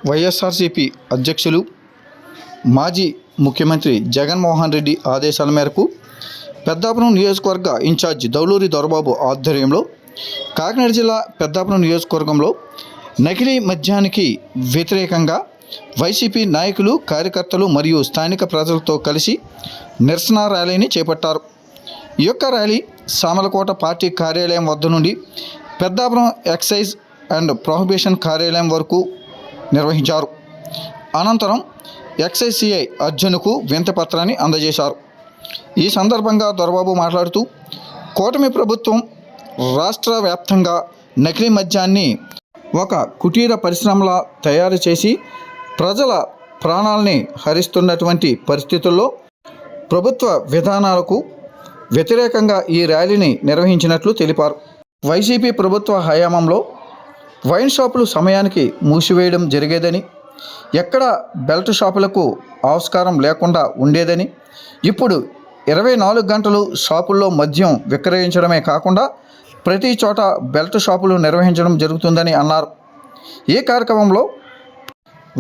వైఎస్ఆర్సీపీ అధ్యక్షులు మాజీ ముఖ్యమంత్రి జగన్మోహన్ రెడ్డి ఆదేశాల మేరకు పెద్దాపురం నియోజకవర్గ ఇన్ఛార్జ్ దౌలూరి దొరబాబు ఆధ్వర్యంలో కాకినాడ జిల్లా పెద్దాపురం నియోజకవర్గంలో నకిలీ మద్యానికి వ్యతిరేకంగా వైసీపీ నాయకులు, కార్యకర్తలు మరియు స్థానిక ప్రజలతో కలిసి నిరసన ర్యాలీని చేపట్టారు. ఈ యొక్క ర్యాలీ సామలకోట పార్టీ కార్యాలయం వద్ద నుండి పెద్దాపురం ఎక్సైజ్ అండ్ ప్రొహిబిషన్ కార్యాలయం వరకు నిర్వహించారు. అనంతరం ఎక్సైజ్ సిఐ అర్జున్కు వినతిపత్రాన్ని అందజేశారు. ఈ సందర్భంగా దొరబాబు మాట్లాడుతూ కూటమి ప్రభుత్వం రాష్ట్ర వ్యాప్తంగా నకిలీ మద్యాన్ని ఒక కుటీర పరిశ్రమలా తయారు చేసి ప్రజల ప్రాణాలని హరిస్తున్నటువంటి పరిస్థితుల్లో ప్రభుత్వ విధానాలకు వ్యతిరేకంగా ఈ ర్యాలీని నిర్వహించినట్లు తెలిపారు. వైసీపీ ప్రభుత్వ హయాంలో వైన్ షాపులు సమయానికి మూసివేయడం జరిగేదని, ఎక్కడ బెల్ట్ షాపులకు ఆస్కారం లేకుండా ఉండేదని, ఇప్పుడు 24 గంటలు షాపుల్లో మద్యం విక్రయించడమే కాకుండా ప్రతి చోట బెల్ట్ షాపులు నిర్వహించడం జరుగుతుందని అన్నారు. ఈ కార్యక్రమంలో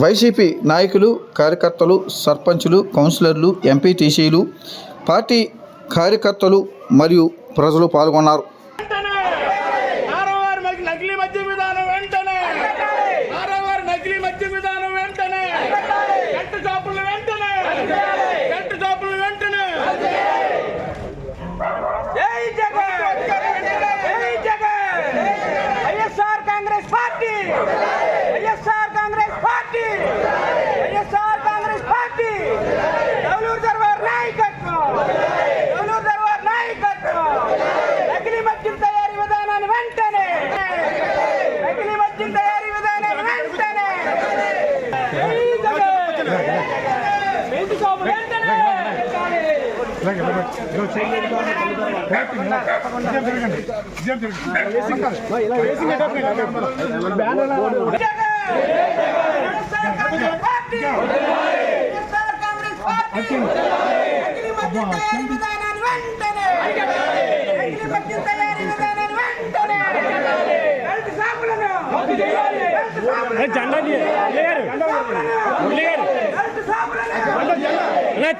వైసీపీ నాయకులు, కార్యకర్తలు, సర్పంచులు, కౌన్సిలర్లు, ఎంపీటీసీలు, పార్టీ కార్యకర్తలు మరియు ప్రజలు పాల్గొన్నారు.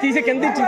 తీసే కింద ఇచ్చి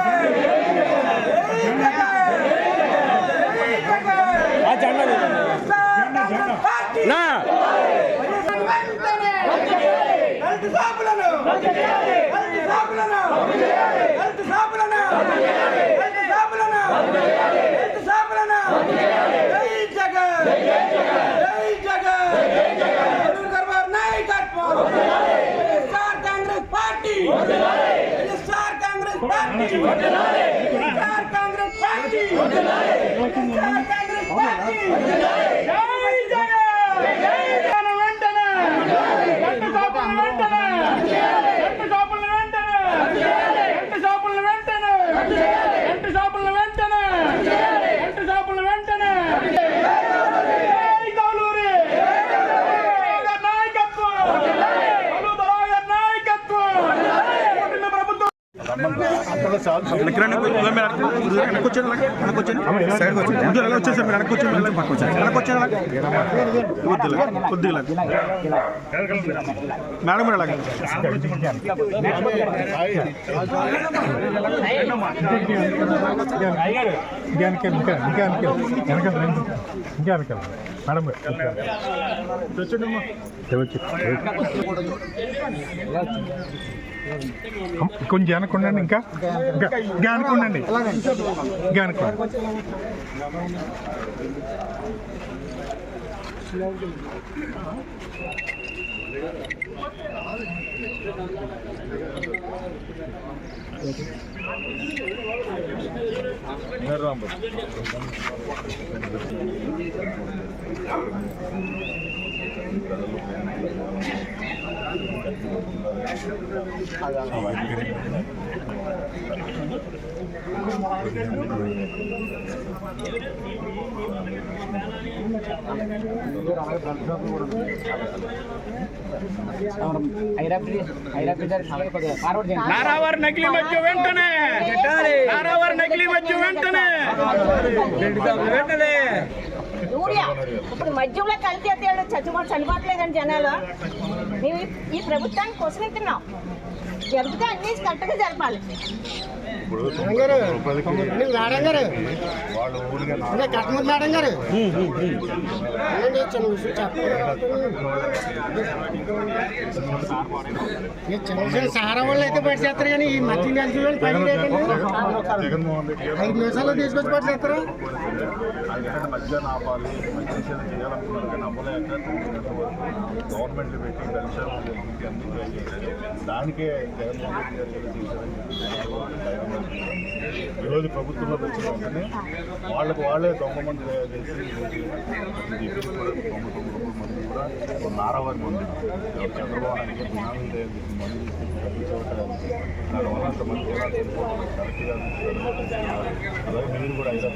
కొంచెం అనుకోండి, ఇంకా అనుకోండి, ఇంకా అనుకోండి. నారావారి నకిలీ మద్యం వెంటనే, నారావారి నకిలీ మద్యం వెంటనే. యూరియా ఇప్పుడు మద్యంలో కలిసి చనిపోవట్లేదండి జనాలు. మేము ఈ ప్రభుత్వాన్ని కోసుకుంటున్నాం. జరిగితే అన్ని కరెక్ట్గా జరపాలి. సారా వాళ్ళు అయితే బయట చేస్తారు కానీ ఈ మధ్య కలిసి 5 నిమిషాల్లో తీసుకొచ్చి బయట చేస్తారు. మధ్యాహ్నం ఆపాలి మంచి చేయాలనుకున్నారు కానీ అవ్వలేక గవర్నమెంట్ పెట్టి పెన్షన్ దానికే జగన్మోహన్ రెడ్డి గారు చేశారని ఈరోజు ప్రభుత్వంలోకి వచ్చిన వెంటనే వాళ్ళే దొంగ మంది చేసి మంది కూడా నారావారి మంది చంద్రబాబు నాయుడు గుణాలు మంది దానివల్ల అంతమంది కూడా కరెక్ట్గా అలాగే మీరు కూడా 5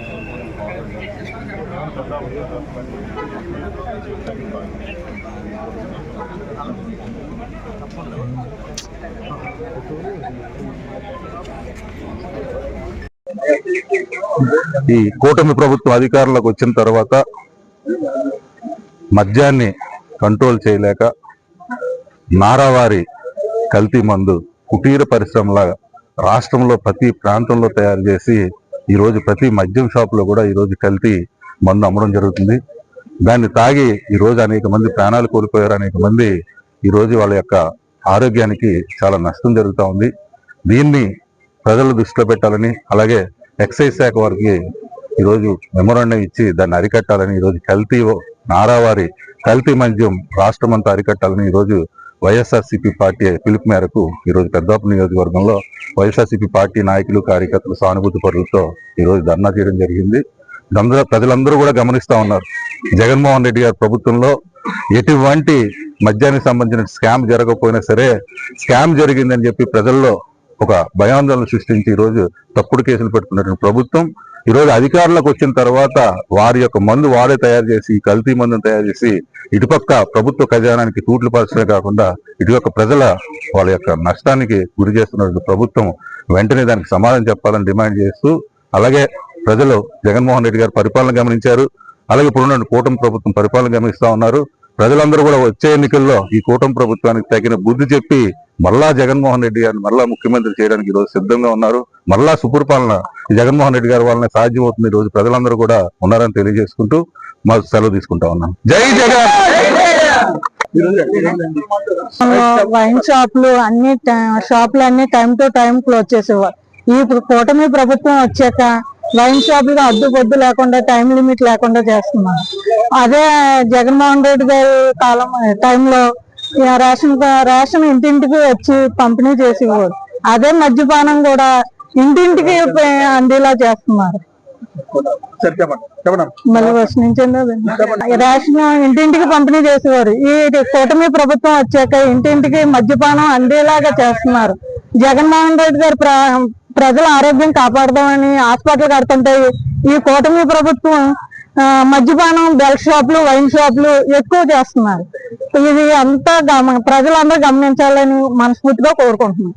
ఈ కూటమి ప్రభుత్వం అధికారంలోకి వచ్చిన తర్వాత మద్యాన్ని కంట్రోల్ చేయలేక నారావారి కల్తీ మందు కుటీర పరిశ్రమల రాష్ట్రంలో ప్రతి ప్రాంతంలో తయారు చేసి ఈరోజు ప్రతి మద్యం షాపులో కూడా ఈరోజు కల్తీ మందు అమ్మడం జరుగుతుంది. దాన్ని తాగి ఈరోజు అనేక మంది ప్రాణాలు కోల్పోయారు. అనేక మంది ఈరోజు వాళ్ళ యొక్క ఆరోగ్యానికి చాలా నష్టం జరుగుతూ ఉంది. దీన్ని ప్రజలు దృష్టిలో పెట్టాలని, అలాగే ఎక్సైజ్ శాఖ వారికి ఈరోజు మెమోరాండం ఇచ్చి దాన్ని అరికట్టాలని, ఈరోజు నారావారి కల్తీ మద్యం రాష్ట్రమంతా అరికట్టాలని ఈరోజు వైఎస్ఆర్సీపీ పార్టీ పిలుపు మేరకు ఈరోజు పెద్దాపురం నియోజకవర్గంలో వైఎస్ఆర్సీపీ పార్టీ నాయకులు, కార్యకర్తలు, సానుభూతి పరులతో ఈరోజు ధర్నా చేయడం జరిగింది. ప్రజలందరూ కూడా గమనిస్తా ఉన్నారు. జగన్మోహన్ రెడ్డి గారి ప్రభుత్వంలో ఎటువంటి మద్యానికి సంబంధించిన స్కామ్ జరగకపోయినా సరే స్కామ్ జరిగిందని చెప్పి ప్రజల్లో ఒక భయాందోళన సృష్టించి ఈరోజు తప్పుడు కేసులు పెట్టుకున్నటువంటి ప్రభుత్వం ఈరోజు అధికారంలోకి వచ్చిన తర్వాత వారి యొక్క మందు వారే తయారు చేసి, కల్తీ మందును తయారు చేసి ఇటుపక్క ప్రభుత్వ ఖజానానికి తూట్లు పరచడమే కాకుండా ఇటుపక్క ప్రజల వాళ్ళ యొక్క నష్టానికి గురి చేస్తున్న ప్రభుత్వం వెంటనే దానికి సమాధానం చెప్పాలని డిమాండ్ చేస్తూ, అలాగే ప్రజలు జగన్మోహన్ రెడ్డి గారి పరిపాలన గమనించారు. అలాగే ఇప్పుడున్న కూటమి ప్రభుత్వం పరిపాలన గమనిస్తా ఉన్నారు. ప్రజలందరూ కూడా వచ్చే ఎన్నికల్లో ఈ కూటమి ప్రభుత్వానికి తగిన బుద్ధి చెప్పి మరలా జగన్మోహన్ రెడ్డి గారిని మరలా ముఖ్యమంత్రి చేయడానికి ఈరోజు సిద్ధంగా ఉన్నారు. మరలా సుపరిపాలన జగన్మోహన్ రెడ్డి గారి వల్లనే సాధ్యమవుతుంది. ఈరోజు ప్రజలందరూ కూడా ఉన్నారని తెలియజేసుకుంటూ మా సెలవు తీసుకుంటా ఉన్నాం. జై జగన్. వైన్ షాపులు అన్ని టైం టు టైం క్లోజ్ చేసేవారు. ఈ కూటమి ప్రభుత్వం వచ్చాక వైన్ షాపులు అడ్డుపొద్దు లేకుండా టైం లిమిట్ లేకుండా చేస్తున్నారు. అదే జగన్మోహన్ రెడ్డి గారి టైంలో రేషన్ ఇంటింటికి వచ్చి పంపిణీ చేసేవారు. అదే మద్యపానం కూడా ఇంటింటికి అందేలా చేస్తున్నారు. మళ్ళీ ఫస్ట్ నుంచి రేషన్ ఇంటింటికి పంపిణీ చేసేవారు. ఈ కూటమి ప్రభుత్వం వచ్చాక ఇంటింటికి మద్యపానం అందేలాగా చేస్తున్నారు. జగన్మోహన్ రెడ్డి గారు ప్రజల ఆరోగ్యం కాపాడదామని హాస్పిటల్ కడుతుంటే ఈ కూటమి ప్రభుత్వం మద్యపానం, బెల్ట్ షాపులు, వైన్ షాపులు ఎక్కువ చేస్తున్నారు. ఇది అంతా ప్రజలందరూ గమనించాలని మనస్ఫూర్తిగా కోరుకుంటున్నాం.